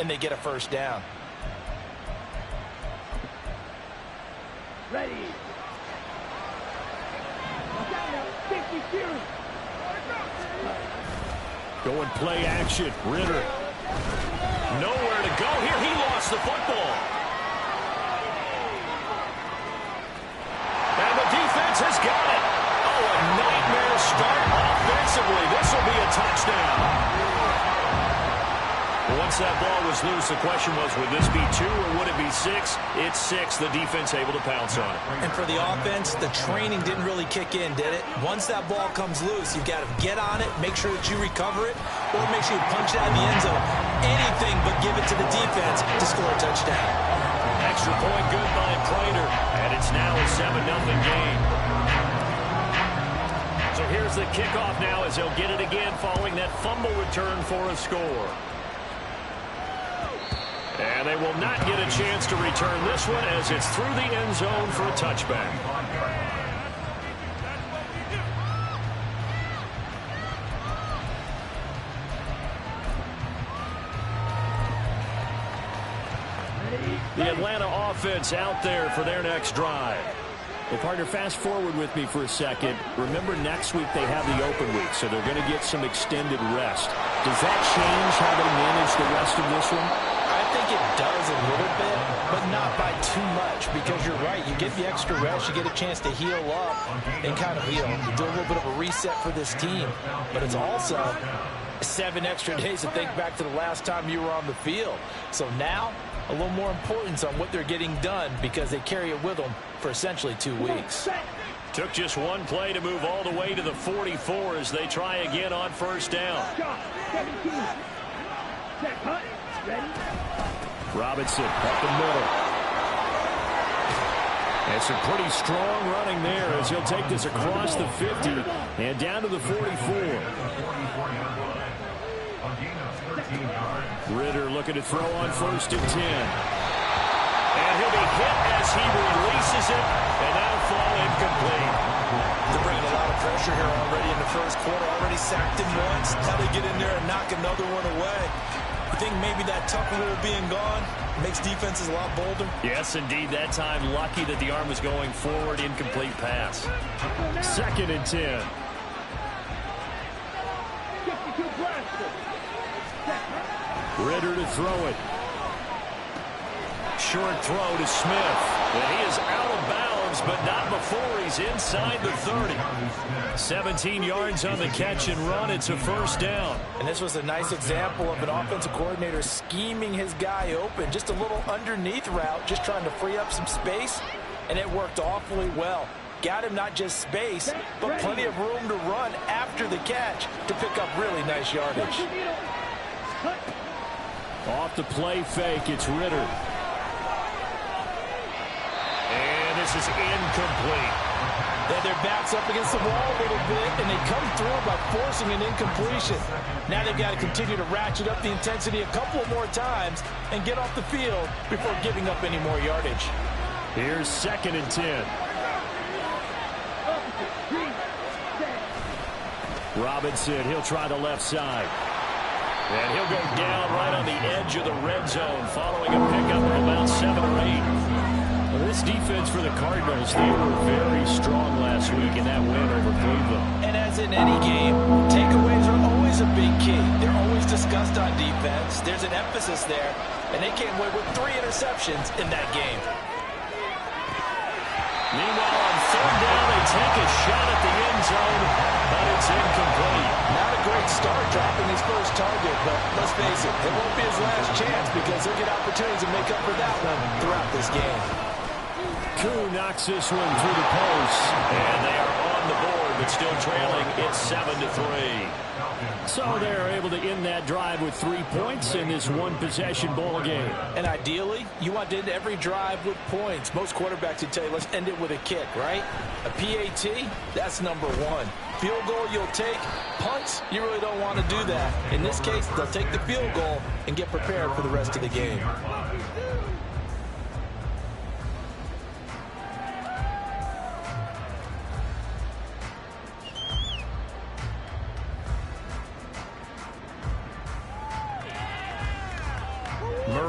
and they get a first down. Ready. Going play action. Ritter. Nowhere to go here. He lost the football. And the defense has got it. Oh, a nightmare start offensively. This will be a touchdown. Once that ball was loose, the question was, would this be 2 or would it be 6? It's 6. The defense able to pounce on it. And for the offense, the training didn't really kick in, did it? Once that ball comes loose, you've got to get on it, make sure that you recover it, or make sure you punch it out of the end zone. Anything but give it to the defense to score a touchdown. Extra point good by Prater, and it's now a 7-0 game. So here's the kickoff now as they'll get it again following that fumble return for a score. And they will not get a chance to return this one as it's through the end zone for a touchback. The Atlanta offense out there for their next drive. Well, partner, fast forward with me for a second. Remember, next week they have the open week, so they're going to get some extended rest. Does that change how they manage the rest of this one? I think it does a little bit, but not by too much, because you're right. You get the extra rest, you get a chance to heal up and kind of, do a little bit of a reset for this team. But it's also 7 extra days to think back to the last time you were on the field. So now, a little more importance on what they're getting done because they carry it with them for essentially 2 weeks. Took just one play to move all the way to the 44 as they try again on first down. Robinson up the middle. And some pretty strong running there as he'll take this across the 50 and down to the 44. Ritter looking to throw on first and 10. And he'll be hit as he releases it, and that'll fall incomplete. They're bringing a lot of pressure here already in the first quarter. Already sacked him once. Now they get in there and knock another one away. I think maybe that tuck rule being gone makes defenses a lot bolder. Yes, indeed. That time, lucky that the arm was going forward. Incomplete pass. Second and 10. Ritter to throw it. Short throw to Smith. And he is out of bounds, but not before he's inside the 30. 17 yards on the catch and run. It's a first down. And this was a nice example of an offensive coordinator scheming his guy open. Just a little underneath route, just trying to free up some space, and it worked awfully well. Got him not just space, but plenty of room to run after the catch to pick up really nice yardage. Off the play fake, it's Ritter. And this is incomplete. Then their back's up against the wall a little bit, and they come through by forcing an incompletion. Now they've got to continue to ratchet up the intensity a couple more times and get off the field before giving up any more yardage. Here's second and 10. Robinson, he'll try the left side. And he'll go down right on the edge of the red zone following a pickup of about 7 or 8. Well, this defense for the Cardinals, they were very strong last week in that win over Cleveland. And as in any game, takeaways are always a big key. They're always discussed on defense. There's an emphasis there, and they came away with 3 interceptions in that game. Meanwhile, on third down, they take a shot at the end zone, but it's incomplete. Not a great start dropping his first target, but let's face it, it won't be his last chance because he'll get opportunities to make up for that one throughout this game. Koo knocks this one through the post, and they are on the board, but still trailing. It's 7-3. So they're able to end that drive with 3 points in this one-possession ball game. And ideally, you want to end every drive with points. Most quarterbacks would tell you, let's end it with a kick, right? A PAT, that's number 1. Field goal you'll take. Punts, you really don't want to do that. In this case, they'll take the field goal and get prepared for the rest of the game.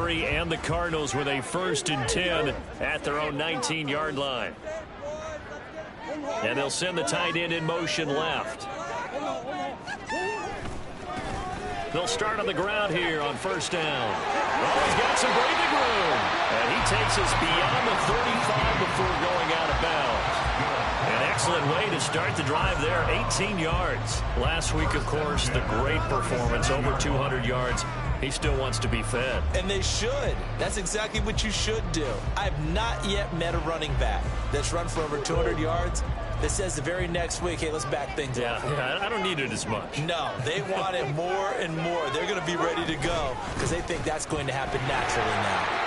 Murray and the Cardinals with a 1st and 10 at their own 19-yard line. And they'll send the tight end in motion left. They'll start on the ground here on 1st down. Oh, he's got some breathing room. And he takes us beyond the 35 before going out of bounds. An excellent way to start the drive there, 18 yards. Last week, of course, the great performance, over 200 yards. He still wants to be fed. And they should. That's exactly what you should do. I've not yet met a running back that's run for over 200 yards that says the very next week, hey, let's back things up. Yeah, I don't need it as much. No, they want it more and more. They're going to be ready to go because they think that's going to happen naturally now.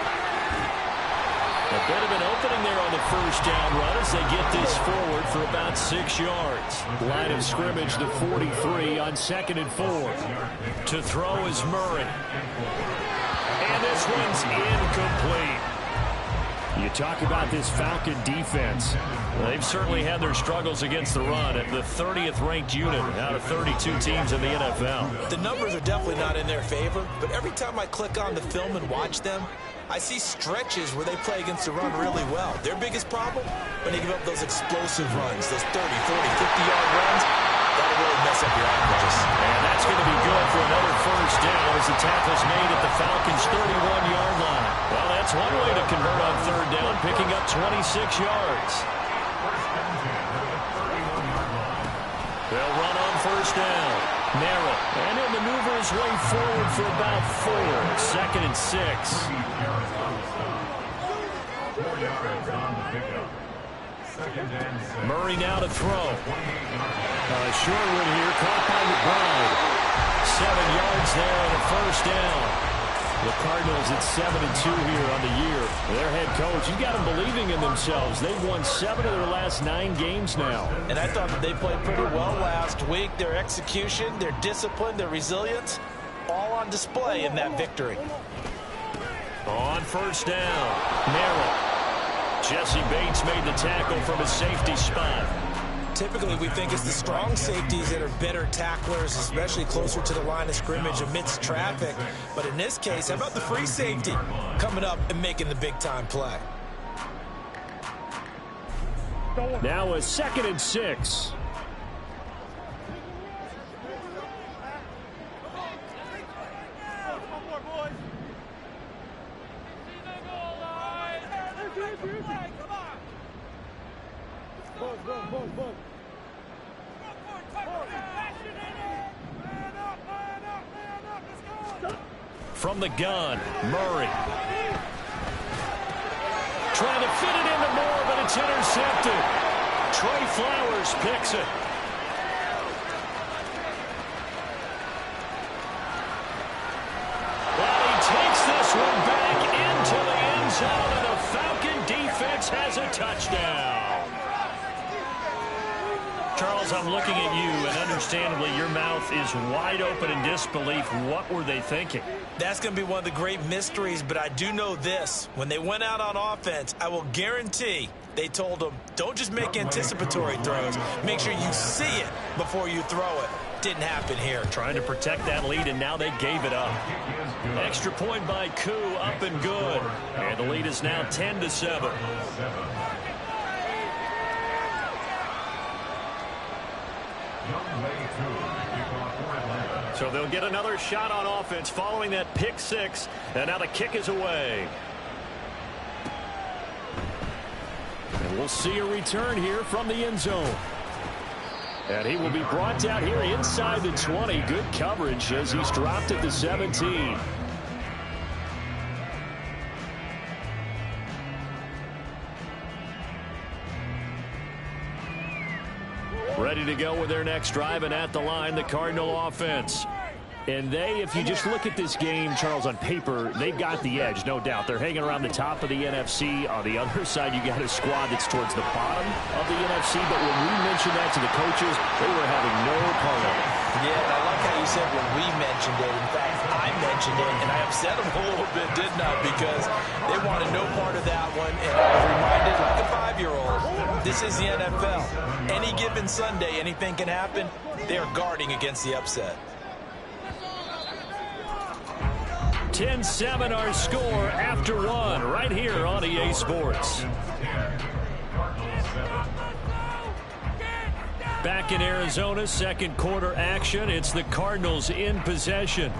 A bit of an opening there on the 1st down run as they get this forward for about 6 yards. Line of scrimmage, the 43 on 2nd and 4. To throw is Murray. And this one's incomplete. You talk about this Falcon defense. Well, they've certainly had their struggles against the run at the 30th ranked unit out of 32 teams in the NFL. The numbers are definitely not in their favor, but every time I click on the film and watch them, I see stretches where they play against the run really well. Their biggest problem, when they give up those explosive runs, those 30, 40, 50-yard runs, that'll really mess up your averages. And that's going to be good for another 1st down as the tackle's made at the Falcons' 31-yard line. Well, that's one way to convert on 3rd down, picking up 26 yards. They'll run on 1st down. Narrow. And he'll maneuver his way forward for about 4. 2nd and 6. Murray now to throw. Sherwood here, caught by McBride. 7 yards there and a 1st down. The Cardinals at 7-2 here on the year. Their head coach, you got them believing in themselves. They've won 7 of their last 9 games now. And I thought that they played pretty well last week. Their execution, their discipline, their resilience, all on display in that victory. On 1st down, narrow. Jesse Bates made the tackle from his safety spot. Typically, we think it's the strong safeties that are better tacklers, especially closer to the line of scrimmage amidst traffic. But in this case, how about the free safety coming up and making the big-time play? Now a 2nd and 6. From the gun, Murray. Trying to fit it into Moore, but it's intercepted. Trey Flowers picks it. Well, he takes this one back into the end zone, and the Falcon defense has a touchdown. Charles, I'm looking at you, and understandably, your mouth is wide open in disbelief. What were they thinking? That's going to be one of the great mysteries, but I do know this. When they went out on offense, I will guarantee they told them, don't just make anticipatory throws. Make sure you see it before you throw it. Didn't happen here. Trying to protect that lead, and now they gave it up. Extra point by Koo, up and good. And the lead is now 10-7. So they'll get another shot on offense following that pick 6. And now the kick is away. And we'll see a return here from the end zone. And he will be brought down here inside the 20. Good coverage as he's dropped at the 17. Ready to go with their next drive, and at the line, the Cardinal offense. And they, if you just look at this game, Charles, on paper, they've got the edge, no doubt. They're hanging around the top of the NFC. On the other side, you got a squad that's towards the bottom of the NFC. But when we mentioned that to the coaches, they were having no part of it. Yeah, and I like how you said when we mentioned it. In fact, I mentioned it, and I upset them a little bit, didn't I? Because they wanted no part of that one. And I was reminded, like a 5-year-old, this is the NFL. Any given Sunday, anything can happen. They are guarding against the upset. 10-7 our score after one right here on EA Sports. Back in Arizona, second quarter action. It's the Cardinals in possession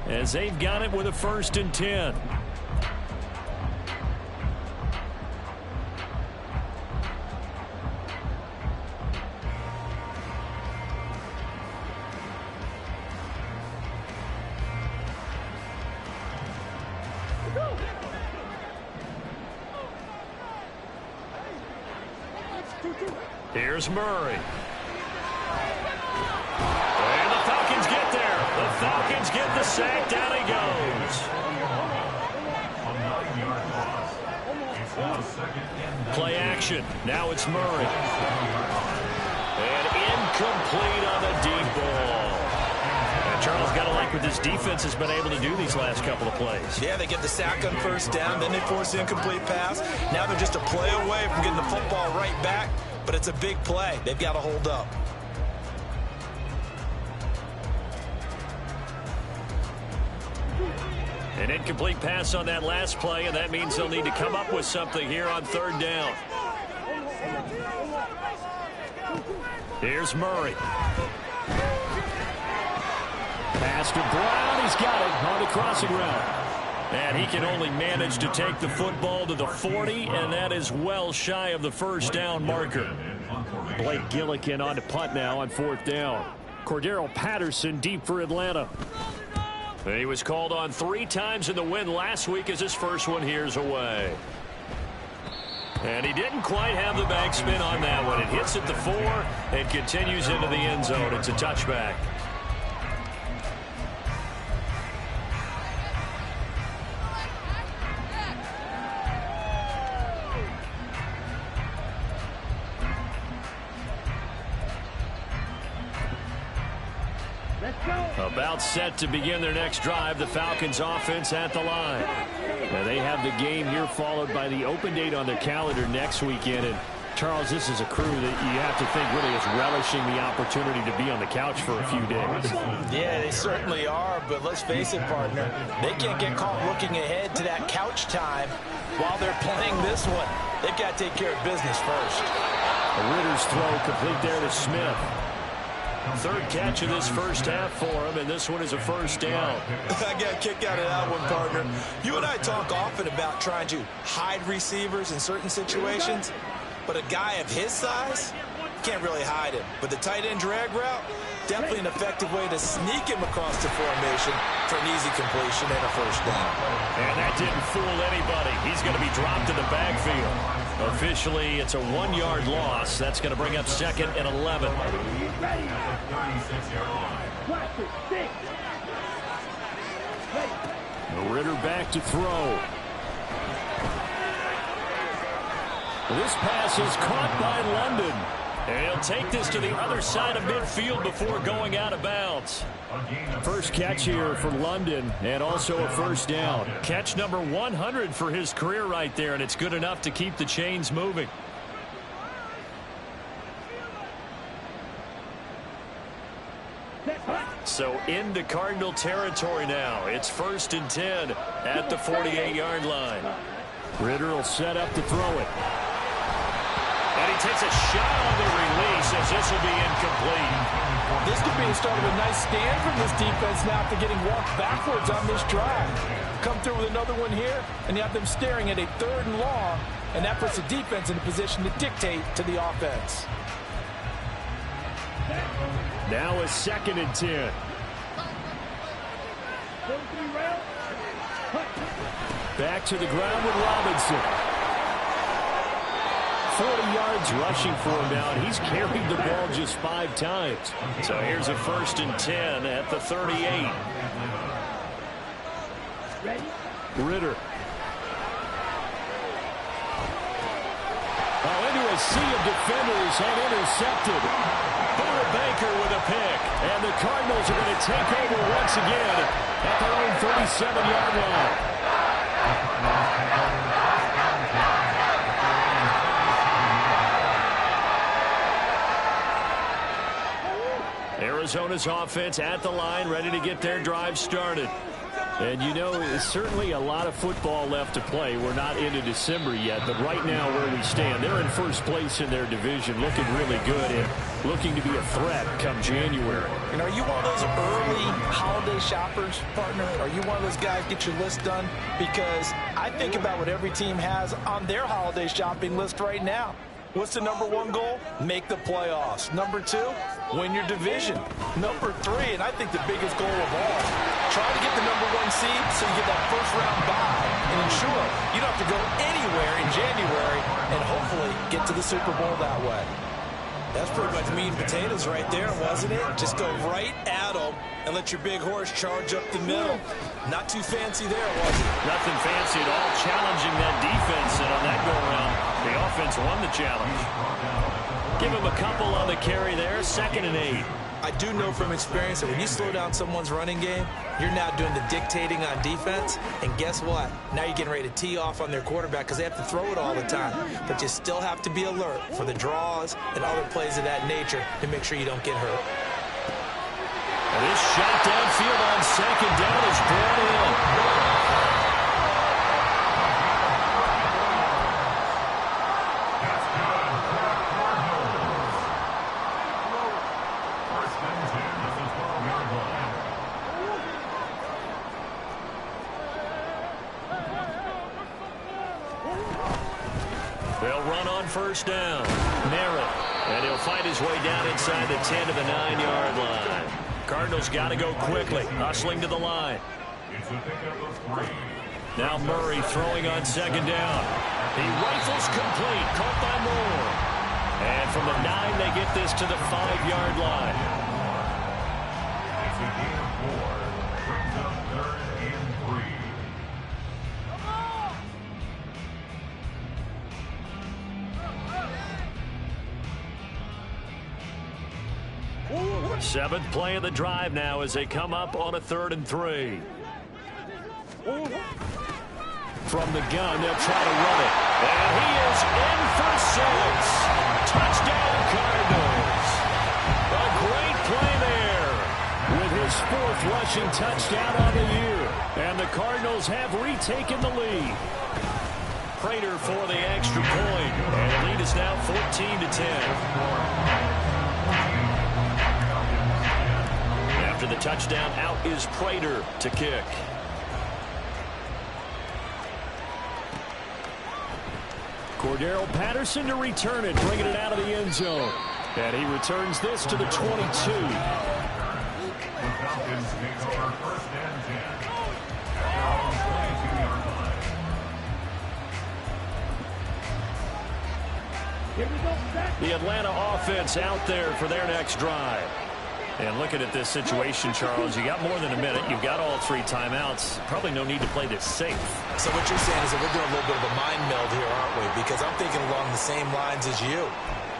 as they've got it with a 1st and 10. Here's Murray. And the Falcons get there. The Falcons get the sack. Down he goes. Play action. Now it's Murray. And incomplete on the deep ball. And Charles got to like what this defense has been able to do these last couple of plays. Yeah, they get the sack on 1st down, then they force the incomplete pass. Now they're just a play away from getting the football right back. But it's a big play. They've got to hold up. An incomplete pass on that last play, and that means they'll need to come up with something here on 3rd down. Here's Murray. Pass to Brown. He's got it on the crossing route. And he can only manage to take the football to the 40, and that is well shy of the 1st down marker. Blake Gillikin on to punt now on 4th down. Cordero Patterson deep for Atlanta. He was called on 3 times in the win last week as his first one here's away. And he didn't quite have the backspin on that one. It hits at the 4 and continues into the end zone. It's a touchback. About set to begin their next drive. The Falcons offense at the line. Now they have the game here followed by the open date on their calendar next weekend. And Charles, this is a crew that you have to think really is relishing the opportunity to be on the couch for a few days. Yeah, they certainly are. But let's face it, partner, they can't get caught looking ahead to that couch time while they're playing this one. They've got to take care of business first. Ritter's throw complete there to Smith. 3rd catch of this 1st half for him, and this one is a 1st down. I got a kick out of that one, partner. You and I talk often about trying to hide receivers in certain situations, but a guy of his size can't really hide him. But the tight end drag route, definitely an effective way to sneak him across the formation for an easy completion and a 1st down. And that didn't fool anybody. He's going to be dropped in the backfield. Officially, it's a 1-yard loss. That's going to bring up 2nd and 11. Ritter back to throw. This pass is caught by London. And he'll take this to the other side of midfield before going out of bounds. First catch here for London, and also a 1st down. Catch number 100 for his career right there, and it's good enough to keep the chains moving. So into Cardinal territory now. It's 1st and 10 at the 48-yard line. Ritter will set up to throw it. And he takes a shot on the release as this will be incomplete. This could be the start of a nice stand from this defense now after getting walked backwards on this drive. Come through with another one here, and you have them staring at a 3rd and long, and that puts the defense in a position to dictate to the offense. Now a 2nd and 10. Back to the ground with Robinson. 40 yards rushing for him now, and he's carried the ball just 5 times. So here's a 1st and 10 at the 38. Ritter. Into a sea of defenders and intercepted. Buda Baker with a pick. And the Cardinals are going to take over once again at their own 37-yard line. Arizona's offense at the line, ready to get their drive started. And you know, it's certainly a lot of football left to play. We're not into December yet, but right now where we stand, they're in first place in their division, looking really good and looking to be a threat come January. And are you one of those early holiday shoppers, partner? Are you one of those guys get your list done? Because I think about what every team has on their holiday shopping list right now. What's the number one goal? Make the playoffs. Number two, win your division. Number three, and I think the biggest goal of all, try to get the number one seed so you get that first round bye and ensure you don't have to go anywhere in January and hopefully get to the Super Bowl that way. That's pretty much meat and potatoes right there, wasn't it? Just go right at them and let your big horse charge up the middle. Not too fancy there, was it? Nothing fancy at all, challenging that defense, and on that go-around, the offense won the challenge. Give him a couple on the carry there, 2nd and 8. I do know from experience that when you slow down someone's running game, you're now doing the dictating on defense. And guess what? Now you're getting ready to tee off on their quarterback because they have to throw it all the time. But you still have to be alert for the draws and other plays of that nature to make sure you don't get hurt. And this shot downfield on 2nd down is brought in. They'll run on first down. Merritt. And he'll find his way down inside the 10 to the 9-yard line. Cardinals got to go quickly. Hustling to the line. Now Murray throwing on 2nd down. He rifles complete. Caught by Moore. And from the 9, they get this to the 5-yard line. Seventh play of the drive now as they come up on a 3rd and 3. From the gun, they'll try to run it. And he is in for 6. Touchdown, Cardinals. A great play there with his 4th rushing touchdown on the year. And the Cardinals have retaken the lead. Prater for the extra point. And the lead is now 14-10. After the touchdown, out is Prater to kick. Cordero Patterson to return it, bringing it out of the end zone. And he returns this to the 22. The Atlanta offense out there for their next drive. And looking at this situation, Charles, you got more than a minute. You've got all 3 timeouts. Probably no need to play this safe. So what you're saying is that we're doing a little bit of a mind meld here, aren't we? Because I'm thinking along the same lines as you.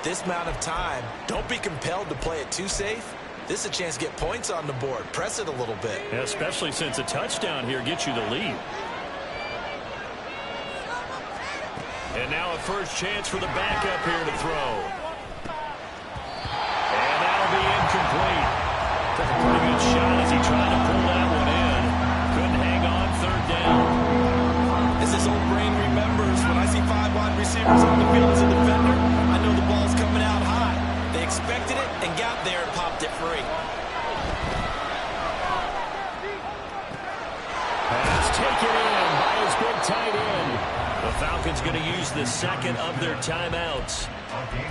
This amount of time, don't be compelled to play it too safe. This is a chance to get points on the board. Press it a little bit. Yeah, especially since a touchdown here gets you the lead. And now a first chance for the backup here to throw. And that'll be incomplete. Took a pretty good shot as he tried to pull that one in. Couldn't hang on 3rd down. As this old brain remembers, when I see 5 wide receivers on the field as a defender, I know the ball's coming out high. They expected it and got there and popped it free. Pass taken in by his big tight end. The Falcons going to use the 2nd of their timeouts,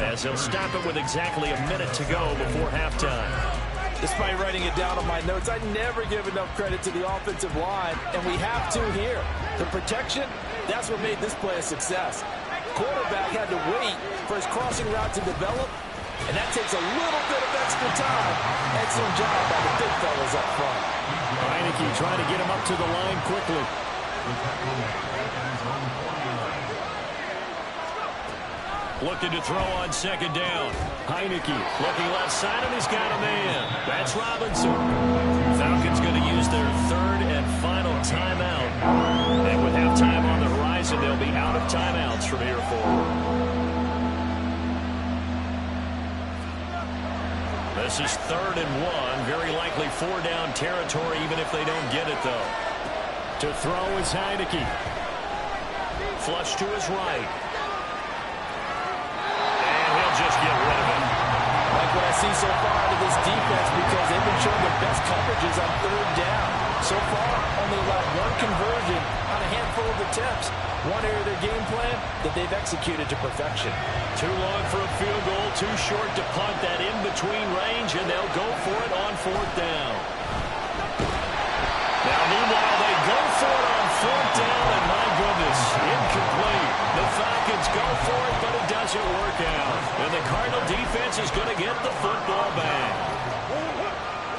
as they'll stop it with exactly a minute to go before halftime. Despite writing it down on my notes, I never give enough credit to the offensive line, and we have to here. The protection, that's what made this play a success. Quarterback had to wait for his crossing route to develop, and that takes a little bit of extra time. Excellent job by the big fellas up front. Heineke trying to get him up to the line quickly. Looking to throw on 2nd down. Heineke looking left side, and he's got a man. That's Robinson. Falcons going to use their 3rd and final timeout. And with halftime on the horizon, they'll be out of timeouts from here forward. This is 3rd and 1. Very likely 4-down territory, even if they don't get it, though. To throw is Heineke. Flush to his right. And he'll just get rid of it. Like what I see so far out of this defense, because they've been showing their best coverages on third down. So far, only allowed one conversion on a handful of attempts. One area of their game plan that they've executed to perfection. Too long for a field goal, too short to punt that in-between range, and they'll go for it on fourth down. Now, meanwhile, they go for it on fourth down, and my goodness, incomplete. The Falcons go for it, but it doesn't work out. And the Cardinal defense is going to get the football back.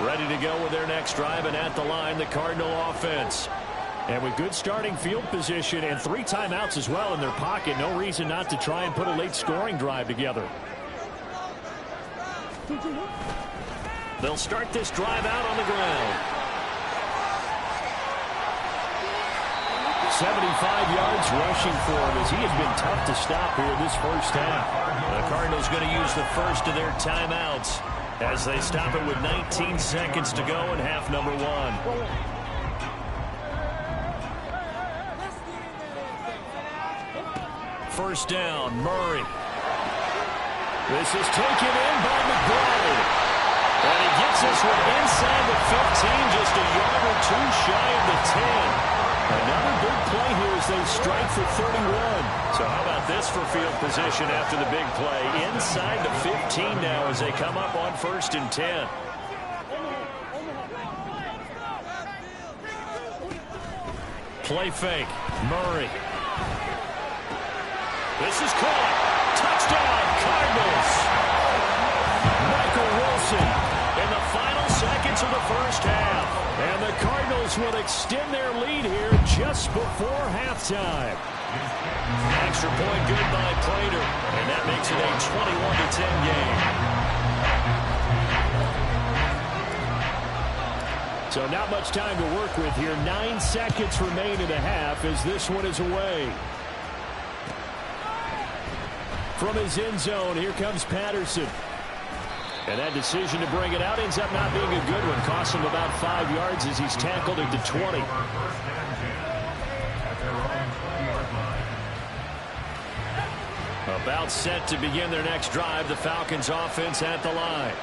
Ready to go with their next drive, and at the line, the Cardinal offense. And with good starting field position and 3 timeouts as well in their pocket, no reason not to try and put a late scoring drive together. They'll start this drive out on the ground. 75 yards rushing for him as he has been tough to stop here this first half. The Cardinals going to use the first of their timeouts as they stop it with 19 seconds to go in half number 1. First down, Murray. This is taken in by McBride. And he gets this one inside the 15, just a yard or 2 shy of the 10. Another big play here as they strike for 31. So how about this for field position after the big play? Inside the 15 now as they come up on 1st and 10. Play fake, Murray. This is caught. Touchdown, Cardinals. Michael Wilson in the final seconds of the first half. And the Cardinals will extend their lead here just before halftime. Extra point good by Prater. And that makes it a 21-10 game. So not much time to work with here. 9 seconds remain in the half as this one is away. From his end zone, here comes Patterson. And that decision to bring it out ends up not being a good one. Costs him about 5 yards as he's tackled at the 20. About set to begin their next drive, the Falcons offense at the line.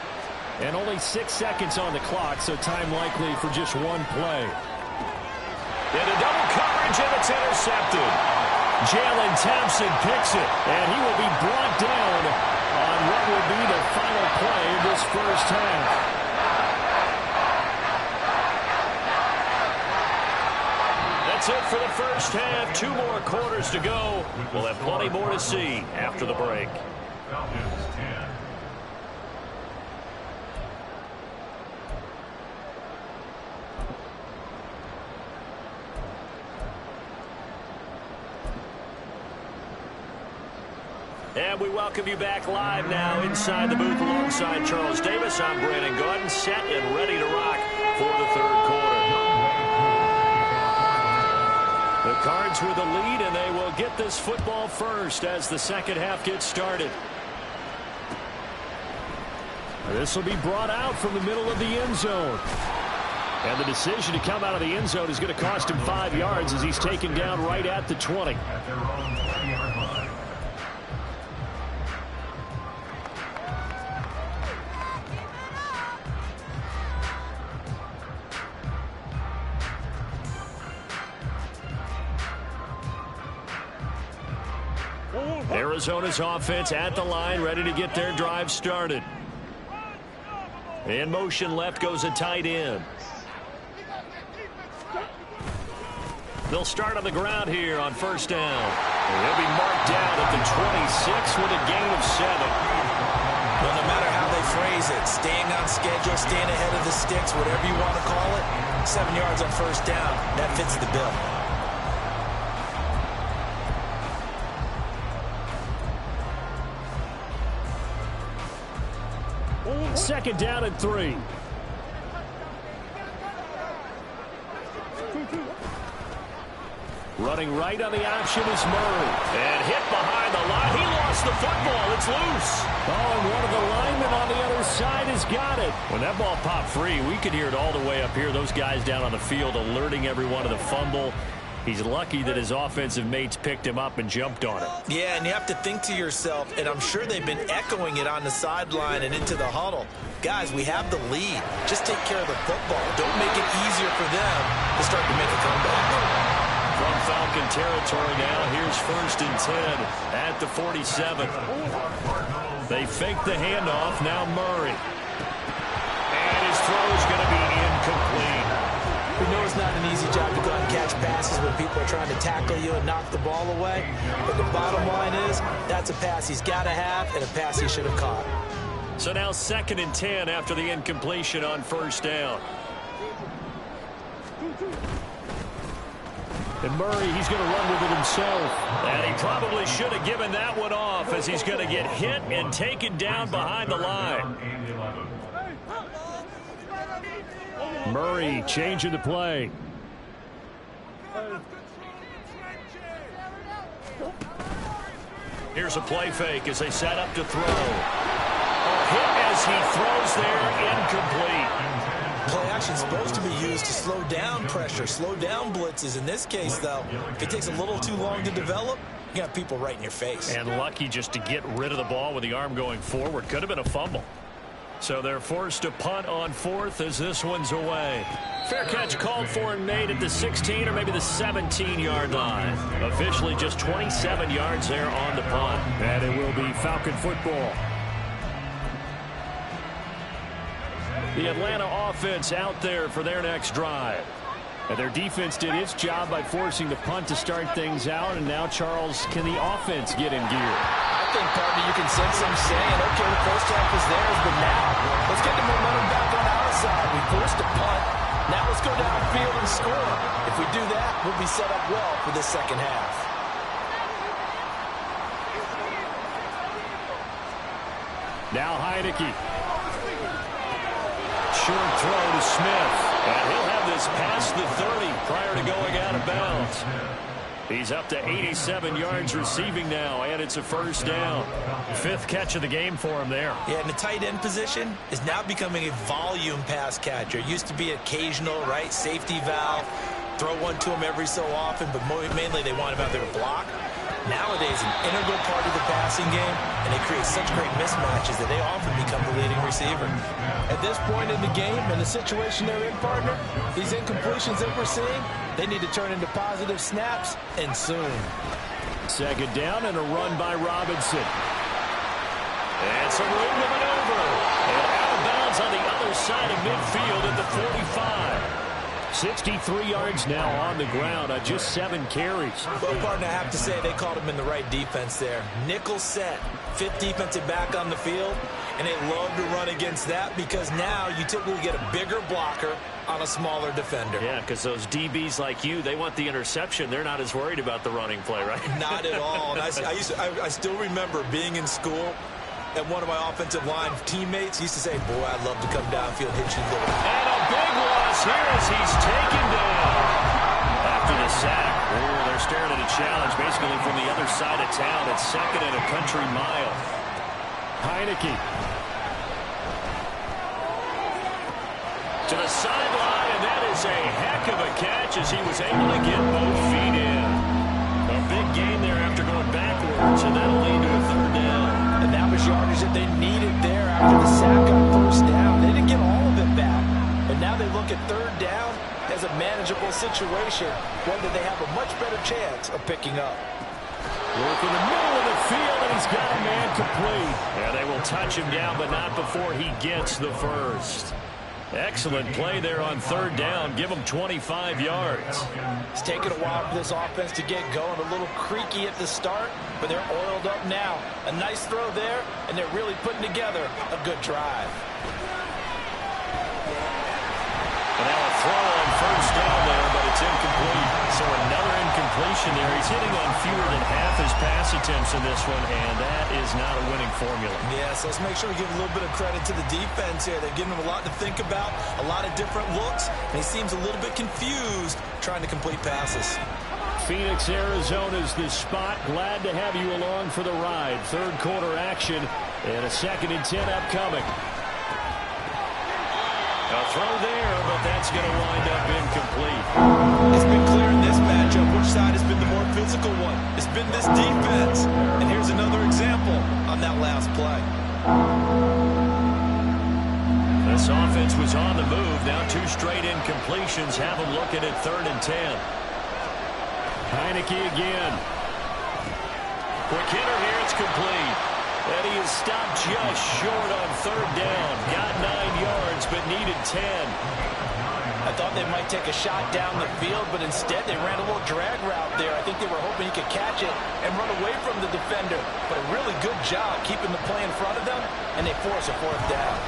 And only 6 seconds on the clock, so time likely for just one play. Into double coverage, and it's intercepted. Jalen Thompson picks it, and he will be brought down on what will be the final play of this first half. That's it for the first half. 2 more quarters to go. We'll have plenty more to see after the break. And we welcome you back live now inside the booth alongside Charles Davis. I'm Brandon Gaudin, set and ready to rock for the third quarter. The Cards with the lead, and they will get this football first as the second half gets started. This will be brought out from the middle of the end zone. And the decision to come out of the end zone is going to cost him 5 yards as he's taken down right at the 20. Arizona's offense at the line, ready to get their drive started. In motion left goes a tight end. They'll start on the ground here on first down. They'll be marked down at the 26 with a gain of 7. Well, no matter how they phrase it, staying on schedule, staying ahead of the sticks, whatever you want to call it, 7 yards on first down, that fits the bill. Second down and 3. Running Running right on the option is Murray. And hit behind the line. He lost the football. It's loose. Oh, and one of the linemen on the other side has got it. When that ball popped free, we could hear it all the way up here. Those guys down on the field alerting everyone of the fumble. He's lucky that his offensive mates picked him up and jumped on it. Yeah, and you have to think to yourself, and I'm sure they've been echoing it on the sideline and into the huddle. Guys, we have the lead. Just take care of the football. Don't make it easier for them to start to make a comeback. From Falcon territory now, here's 1st and 10 at the 47. They fake the handoff, now Murray. And his throw is going to be incomplete. We know it's not an easy job to go out and catch passes when people are trying to tackle you and knock the ball away. But the bottom line is, that's a pass he's got to have and a pass he should have caught. So now 2nd and 10 after the incompletion on 1st down. And Murray, he's going to run with it himself. And he probably should have given that one off as he's going to get hit and taken down behind the line. Murray changing the play. Here's a play fake as they set up to throw. Hit as he throws there, incomplete. Play action is supposed to be used to slow down pressure, slow down blitzes. In this case, though, if it takes a little too long to develop, you got people right in your face. And lucky just to get rid of the ball with the arm going forward. Could have been a fumble. So they're forced to punt on 4th as this one's away. Fair catch called for and made at the 16 or maybe the 17-yard line. Officially just 27 yards there on the punt. And it will be Falcon football. The Atlanta offense out there for their next drive. And their defense did its job by forcing the punt to start things out. And now, Charles, can the offense get in gear? I think, partner, you can sense them saying, okay, the first half was theirs, but now let's get the momentum back on our side. We forced a punt. Now let's go downfield and score. If we do that, we'll be set up well for this second half. Now Heineke. Short throw to Smith. And he'll have this past the 30 prior to going out of bounds. He's up to 87 yards receiving now, and it's a 1st down. 5th catch of the game for him there. Yeah, and the tight end position is now becoming a volume pass catcher. It used to be occasional, right, safety valve, throw one to him every so often, but mainly they want him out there to block. Nowadays, an integral part of the passing game, and they create such great mismatches that they often become the leading receiver. At this point in the game, and the situation they're in, partner, these incompletions that we're seeing, they need to turn into positive snaps, and soon. 2nd down and a run by Robinson. And some room to maneuver. And out of bounds on the other side of midfield at the 45. 63 yards now on the ground on just 7 carries. Well, partner, I have to say they called him in the right defense there. Nickel set, 5th defensive back on the field, and they love to run against that because now you typically get a bigger blocker on a smaller defender. Yeah, because those DBs like you, they want the interception. They're not as worried about the running play, right? Not at all. And I still remember being in school, and one of my offensive line teammates used to say, boy, I'd love to come downfield, hit you little. And a big loss here as he's taken down. After the sack, they're staring at a challenge basically from the other side of town. It's 2nd and a country mile. Heineke. To the sideline, and that is a heck of a catch as he was able to get both feet in. A big gain there after going backwards, and that'll lead to a 3rd down. And that was yardage that they needed there after the sack on 1st down. They didn't get all of it back. And now they look at 3rd down as a manageable situation, one that they have a much better chance of picking up. Work in the middle of the field, and he's got a man complete. Yeah, they will touch him down, but not before he gets the 1st. Excellent play there on 3rd down. Give them 25 yards. It's taken a while for this offense to get going. A little creaky at the start, but they're oiled up now. A nice throw there, and they're really putting together a good drive. And now a throw on 1st down there, but it's incomplete. So another incompletion there. He's hitting on fewer than half his pass attempts in this one, and that is not a winning formula. Yeah, so let's make sure we give a little bit of credit to the defense here. They're giving him a lot to think about, a lot of different looks, and he seems a little bit confused trying to complete passes. Phoenix, Arizona's the spot. Glad to have you along for the ride. Third quarter action and a 2nd and 10 upcoming. A throw there, but that's going to wind up incomplete. It's been clear in this matchup which side has been the more physical one. It's been this defense. And here's another example on that last play. This offense was on the move. Now 2 straight incompletions have them looking at 3rd and 10. Heineke again. Quick hitter here. It's complete. And he is stopped just short on 3rd down. Got 9 yards, but needed 10. I thought they might take a shot down the field, but instead they ran a little drag route there. I think they were hoping he could catch it and run away from the defender. But a really good job keeping the play in front of them, and they force a 4th down.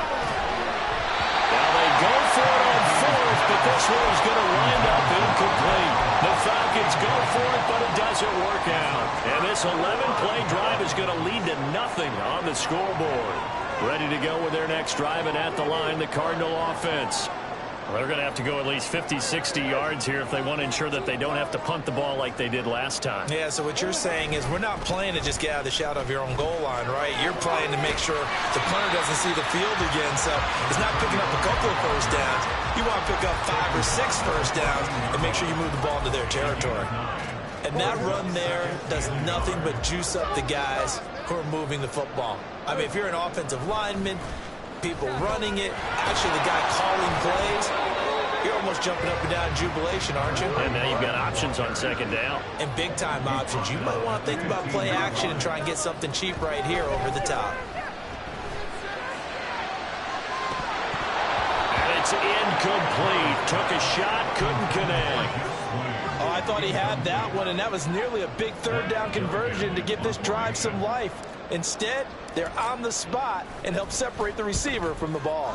Now they go for it on 4th, but this one is going to wind up incomplete. The Falcons go for it, but it doesn't work out. And this 11-play drive is going to lead to nothing on the scoreboard. Ready to go with their next drive, and at the line, the Cardinal offense. Well, they're going to have to go at least 50, 60 yards here if they want to ensure that they don't have to punt the ball like they did last time. Yeah, so what you're saying is we're not playing to just get out of the shadow of your own goal line, right? You're playing to make sure the punter doesn't see the field again. So it's not picking up a couple of first downs. You want to pick up 5 or 6 first downs and make sure you move the ball into their territory. And that run there does nothing but juice up the guys who are moving the football. I mean, if you're an offensive lineman, people running it, actually the guy calling plays, you're almost jumping up and down in jubilation, aren't you? And now you've got options on 2nd down. And big-time options. You might want to think about play action and try and get something cheap right here over the top. And it's incomplete. Took a shot, couldn't connect. Oh, I thought he had that one, and that was nearly a big 3rd down conversion to give this drive some life. Instead, they're on the spot and help separate the receiver from the ball.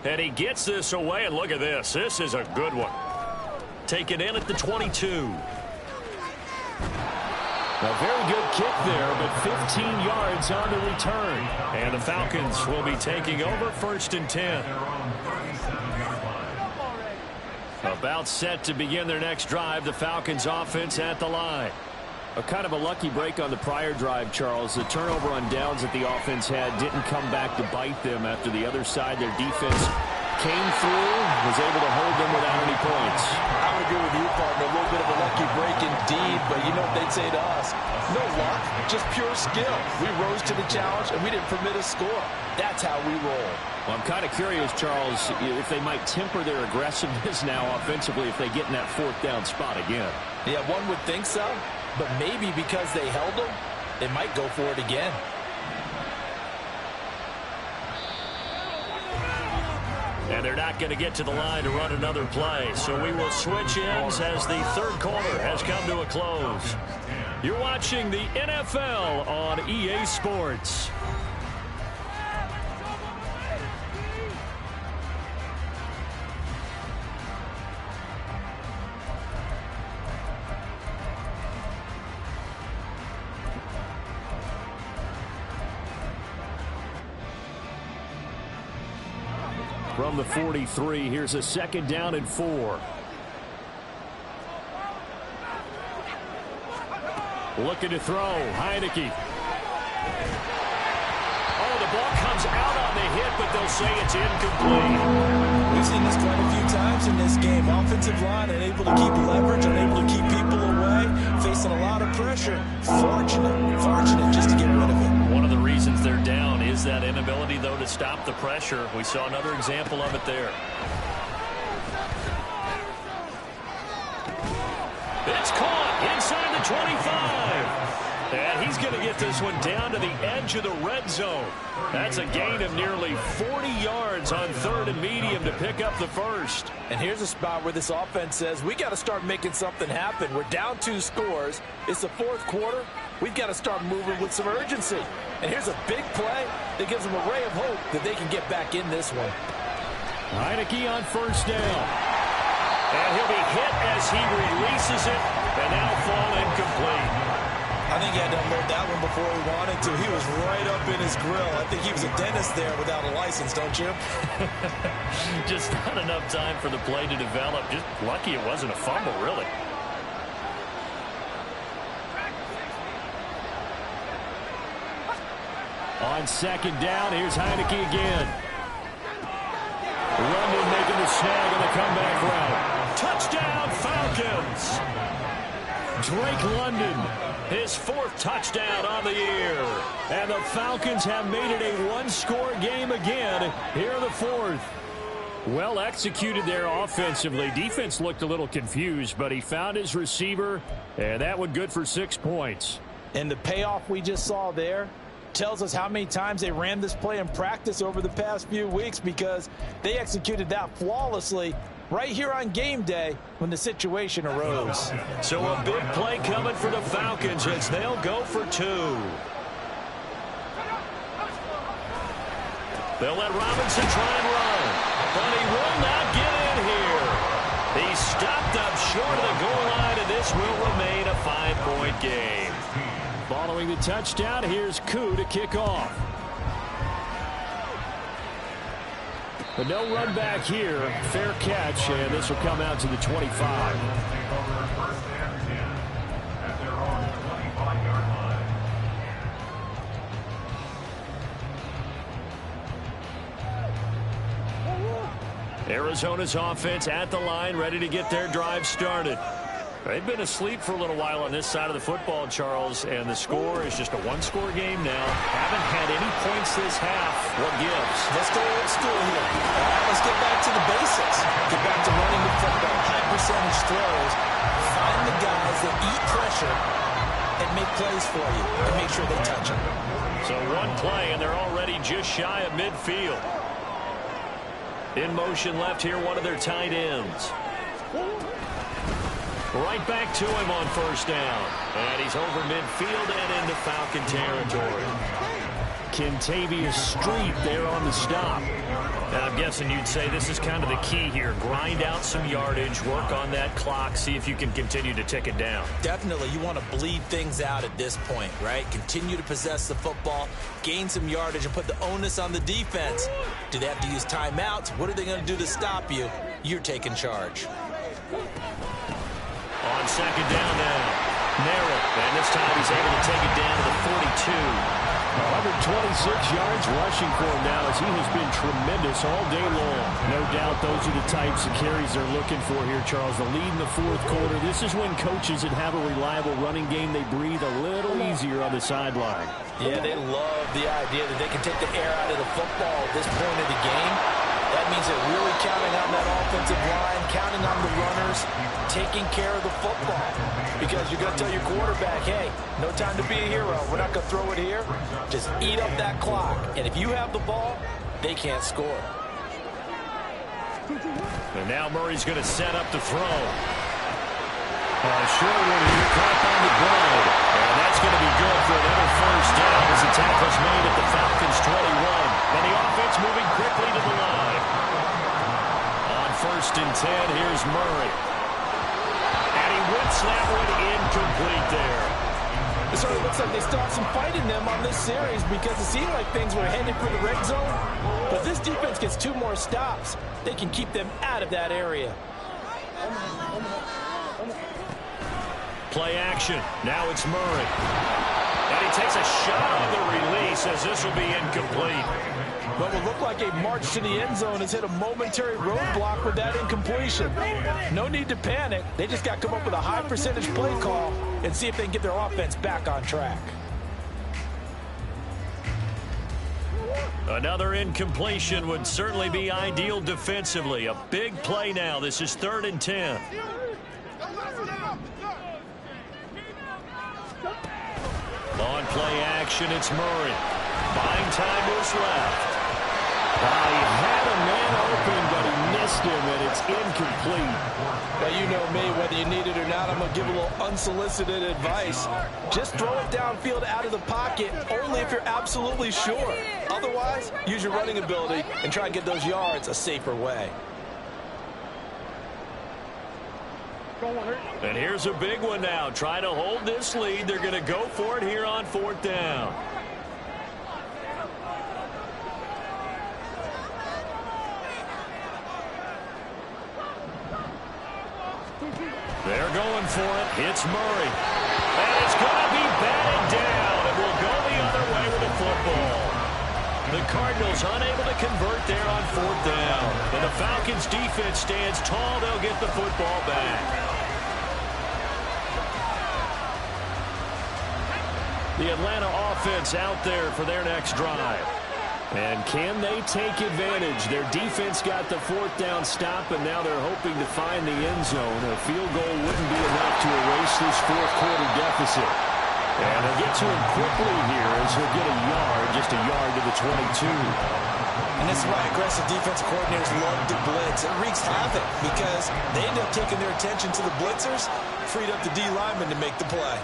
And he gets this away, and look at this. This is a good one. Taken in at the 22. A very good kick there, but 15 yards on the return. And the Falcons will be taking over 1st and 10. About set to begin their next drive, the Falcons offense at the line. A kind of a lucky break on the prior drive, Charles. The turnover on downs that the offense had didn't come back to bite them after the other side. Their defense came through, was able to hold them without any points. I would agree with you, partner. A little bit of a lucky break indeed, but you know what they'd say to us? No luck, just pure skill. We rose to the challenge, and we didn't permit a score. That's how we roll. Well, I'm kind of curious, Charles, if they might temper their aggressiveness now offensively if they get in that 4th down spot again. Yeah, one would think so. But maybe because they held them, they might go for it again. And they're not going to get to the line to run another play. So we will switch ends as the 3rd quarter has come to a close. You're watching the NFL on EA Sports. From the 43, here's a 2nd down and 4. Looking to throw, Heineke. Oh, the ball comes out on the hit, but they'll say it's incomplete. We've seen this quite a few times in this game. Offensive line unable to keep leverage, unable to keep people away, facing a lot of pressure. Fortunate just to get rid of it. One of the reasons they're down is that inability, though, to stop the pressure. We saw another example of it there. It's caught inside the 25. And he's going to get this one down to the edge of the red zone. That's a gain of nearly 40 yards on 3rd and medium to pick up the 1st. And here's a spot where this offense says, we got to start making something happen. We're down 2 scores. It's the 4th quarter. We've got to start moving with some urgency. And here's a big play that gives them a ray of hope that they can get back in this one. Heineke on 1st down. And he'll be hit as he releases it. And now fall incomplete. I think he had to unload that one before he wanted to. He was right up in his grill. I think he was a dentist there without a license, don't you? Just not enough time for the play to develop. Just lucky it wasn't a fumble, really. On second down, here's Heineke again. London making the snag on the comeback route. Touchdown, Falcons! Drake London, his 4th touchdown on the year. And the Falcons have made it a one-score game again here in the 4th. Well executed there offensively. Defense looked a little confused, but he found his receiver, and that one good for 6 points. And the payoff we just saw there tells us how many times they ran this play in practice over the past few weeks, because they executed that flawlessly right here on game day when the situation arose. So a big play coming for the Falcons as they'll go for 2. They'll let Robinson try and run, but he will not get in here. He stopped up short of the goal line, and this will remain a 5-point game. Following the touchdown, here's Koo to kick off. But no run back here. Fair catch, and this will come out to the 25. Arizona's offense at the line, ready to get their drive started. They've been asleep for a little while on this side of the football, Charles, and the score is just a one-score game now. Haven't had any points this half. What gives? Let's go old school here. Let's get back to the basics. Get back to running the football, high percentage throws. Find the guys that eat pressure and make plays for you and make sure they touch them. So one play, and they're already just shy of midfield. In motion left here, one of their tight ends. Right back to him on first down. And he's over midfield and into Falcon territory. Kentavious Street there on the stop. Now, I'm guessing you'd say this is kind of the key here. Grind out some yardage, work on that clock, see if you can continue to tick it down. Definitely. You want to bleed things out at this point, right? Continue to possess the football, gain some yardage, and put the onus on the defense. Do they have to use timeouts? What are they going to do to stop you? You're taking charge. On second down now, Merritt, and this time he's able to take it down to the 42. 126 yards rushing for him now, as he has been tremendous all day long. No doubt those are the types of carries they're looking for here, Charles. The lead in the 4th quarter. This is when coaches that have a reliable running game, they breathe a little easier on the sideline. Yeah, they love the idea that they can take the air out of the football at this point of the game. That means they're really counting on that offensive line, counting on the runners, taking care of the football. Because you're going to tell your quarterback, hey, no time to be a hero. We're not going to throw it here. Just eat up that clock. And if you have the ball, they can't score. And now Murray's going to set up to throw. Short one here, caught on the ground. And that's going to be good for another first down as the tackle's made at the Falcons' 21. And the offense moving quickly to the line. On 1st and 10, here's Murray. And he whips that one incomplete there. It sort of looks like they stopped some fight in them on this series, because it seemed like things were headed for the red zone. But this defense gets 2 more stops. They can keep them out of that area. Play action. Now it's Murray. And he takes a shot on the release, as this will be incomplete. What will look like a march to the end zone has hit a momentary roadblock with that incompletion. No need to panic. They just got to come up with a high percentage play call and see if they can get their offense back on track. Another incompletion would certainly be ideal defensively. A big play now. This is 3rd and 10. On play action, it's Murray. Buying time to his left. He had a man open, but he missed him, and it's incomplete. Now, you know me, whether you need it or not, I'm going to give a little unsolicited advice. Just throw it downfield out of the pocket, only if you're absolutely sure. Otherwise, use your running ability and try and get those yards a safer way. And here's a big one now. Trying to hold this lead. They're going to go for it here on 4th down. They're going for it. It's Murray. And it's going to be batted down. And we'll go the other way with the football. convert there on 4th down. And the Falcons defense stands tall. They'll get the football back. The Atlanta offense out there for their next drive. And can they take advantage? Their defense got the 4th down stop, and now they're hoping to find the end zone. A field goal wouldn't be enough to erase this 4th quarter deficit. And they'll get to him quickly here as he'll get a yard, just a yard to the 22. And this is why aggressive defensive coordinators love to blitz. It wreaks havoc because they end up taking their attention to the blitzers, freed up the D lineman to make the play.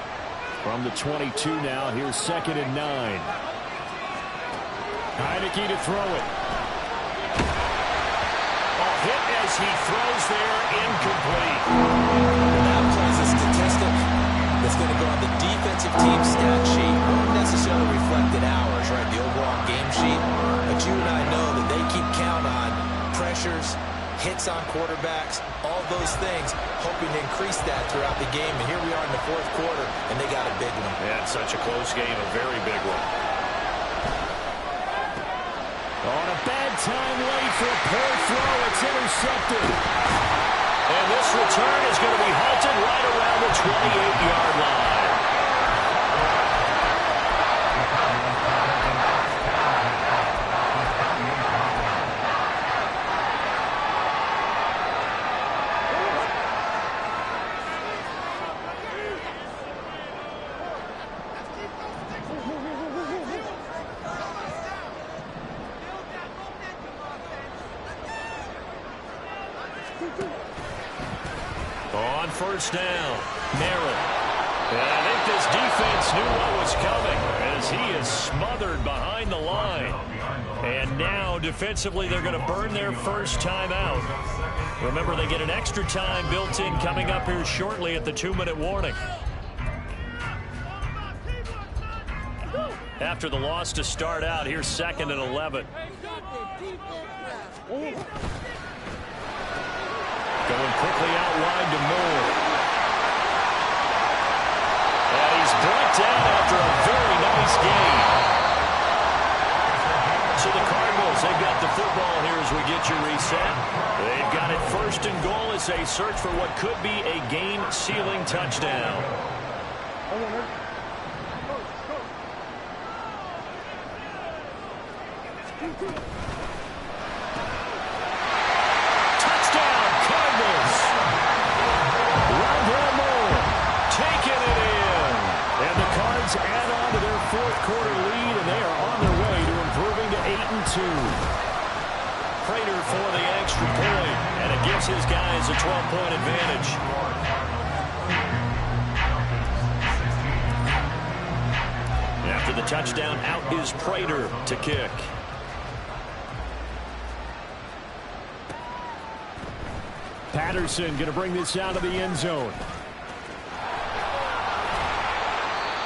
From the 22 now, here's 2nd and 9. Heinicke to throw it. Hit as he throws there, incomplete. That plays a statistic that's going to go on the defensive team stat sheet. Won't necessarily reflect in ours, right, the overall game sheet. But you and I know that they keep count on pressures, hits on quarterbacks, all those things, hoping to increase that throughout the game. And here we are in the 4th quarter, and they got a big one. Yeah, it's such a close game, a very big one. On a bad time late for a poor throw, it's intercepted. And this return is going to be halted right around the 28-yard line. On 1st down, Merritt. And I think this defense knew what was coming as he is smothered behind the line. And now, defensively, they're going to burn their first time out. Remember, they get an extra time built in coming up here shortly at the 2-minute warning. After the loss to start out, here's 2nd and 11. Going quickly out wide to Moore. And he's brought down after a very nice game. So the Cardinals, they've got the football here as we get you reset. They've got it 1st and goal as they search for what could be a game-sealing touchdown. Add on to their 4th quarter lead, and they are on their way to improving to 8-2. Prater for the extra point, and it gives his guys a 12-point advantage. After the touchdown, out is Prater to kick. Patterson going to bring this out of the end zone.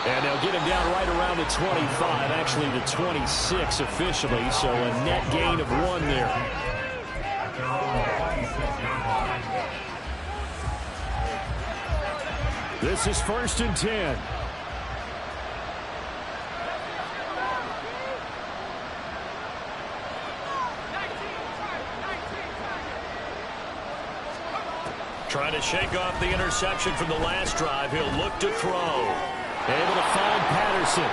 And they'll get him down right around the 25, actually the 26 officially, so a net gain of 1 there. This is 1st and 10. Trying to shake off the interception from the last drive. He'll look to throw. Able to find Patterson.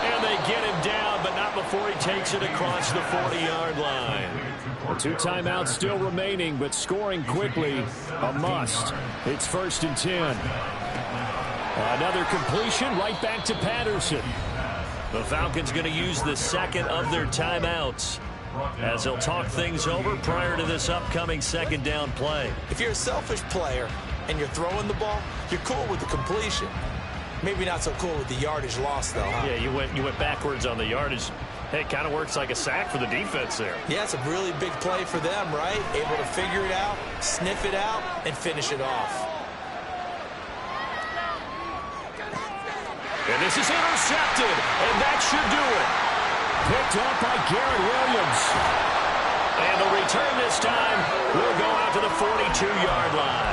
And they get him down, but not before he takes it across the 40-yard line. 2 timeouts still remaining, but scoring quickly, a must. It's 1st and 10. Another completion right back to Patterson. The Falcons going to use the 2nd of their timeouts as they'll talk things over prior to this upcoming 2nd down play. If you're a selfish player and you're throwing the ball, you're cool with the completion. Maybe not so cool with the yardage loss, though, huh? Yeah, you went backwards on the yardage. Hey, it kind of works like a sack for the defense there. Yeah, it's a really big play for them, right? Able to figure it out, sniff it out, and finish it off. And this is intercepted, and that should do it. Picked up by Garrett Williams. And the return this time will go out to the 42-yard line.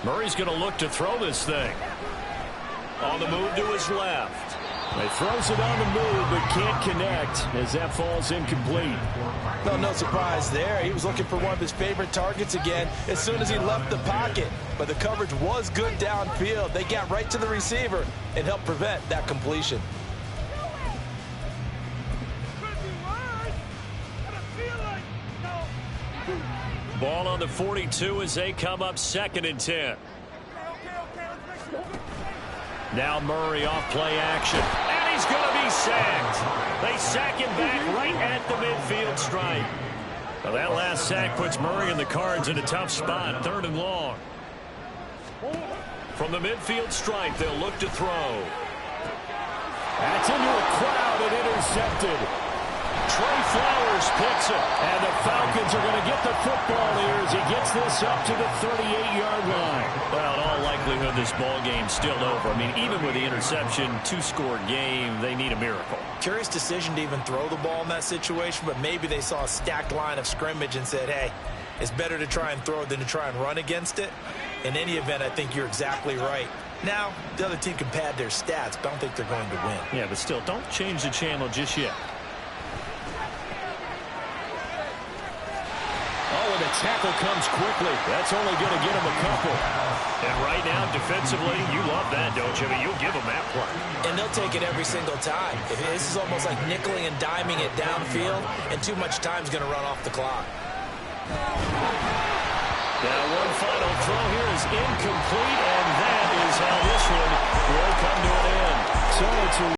Murray's going to look to throw this thing. On the move to his left. He throws it on the move, but can't connect as that falls incomplete. No surprise there. He was looking for one of his favorite targets again as soon as he left the pocket. But the coverage was good downfield. They got right to the receiver and helped prevent that completion. Ball on the 42 as they come up 2nd and 10. Now Murray off play action. And he's going to be sacked. They sack him back right at the midfield stripe. Well, that last sack puts Murray and the Cards in a tough spot. 3rd and long. From the midfield stripe, they'll look to throw. That's into a crowd and intercepted. Trey Flowers picks it, and the Falcons are going to get the football here as he gets this up to the 38-yard line. Well, in all likelihood, this ball game's still over. I mean, even with the interception, 2-score game, they need a miracle. Curious decision to even throw the ball in that situation, but maybe they saw a stacked line of scrimmage and said, hey, it's better to try and throw than to try and run against it. In any event, I think you're exactly right. Now, the other team can pad their stats, but I don't think they're going to win. Yeah, but still, don't change the channel just yet. The tackle comes quickly. That's only going to get him a couple. And right now, defensively, you love that, don't you? I mean, you'll give them that play. And they'll take it every single time. This is almost like nickeling and diming it downfield, and too much time's going to run off the clock. Now, one final throw here is incomplete, and that is how this one will come to an end. So it's a